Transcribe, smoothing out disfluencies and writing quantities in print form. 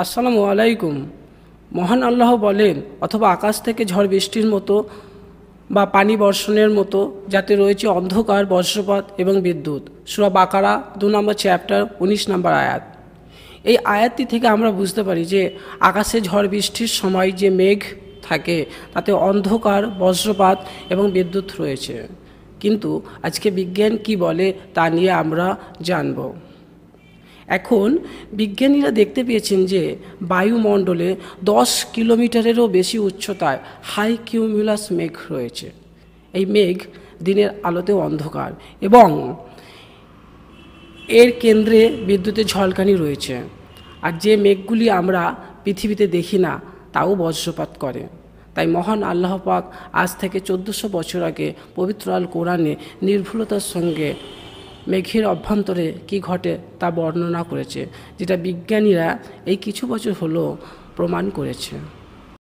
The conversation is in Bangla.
আসসালামু আলাইকুম। মহান আল্লাহ বলেন, অথবা আকাশ থেকে ঝড় বৃষ্টির মতো বা পানি বর্ষণের মতো যাতে রয়েছে অন্ধকার, বজ্রপাত এবং বিদ্যুৎ। সূরা বাকারা 2 নম্বর চ্যাপ্টার 19 নম্বর আয়াত। এই আয়াতটি থেকে আমরা বুঝতে পারি যে আকাশে ঝড় বৃষ্টির সময় যে মেঘ থাকে তাতে অন্ধকার, বজ্রপাত এবং বিদ্যুৎ রয়েছে। কিন্তু আজকে বিজ্ঞান কি বলে তা নিয়ে আমরা জানব। এখন বিজ্ঞানীরা দেখতে পেয়েছেন যে বায়ুমণ্ডলে 10 কিলোমিটারেরও বেশি উচ্চতায় হাই কিউমুলাস মেঘ রয়েছে। এই মেঘ দিনের আলোতেও অন্ধকার এবং এর কেন্দ্রে বিদ্যুতের ঝলকানি রয়েছে। আর যে মেঘগুলি আমরা পৃথিবীতে দেখি না তাও বজ্রপাত করে। তাই মহান আল্লাহ পাক আজ থেকে 1400 বছর আগে পবিত্র আল কোরআনে নির্ভুলতার সঙ্গে মেঘের অভ্যন্তরে কি ঘটে তা বর্ণনা করেছে, যেটা বিজ্ঞানীরা এই কিছু বছর হলো প্রমাণ করেছে।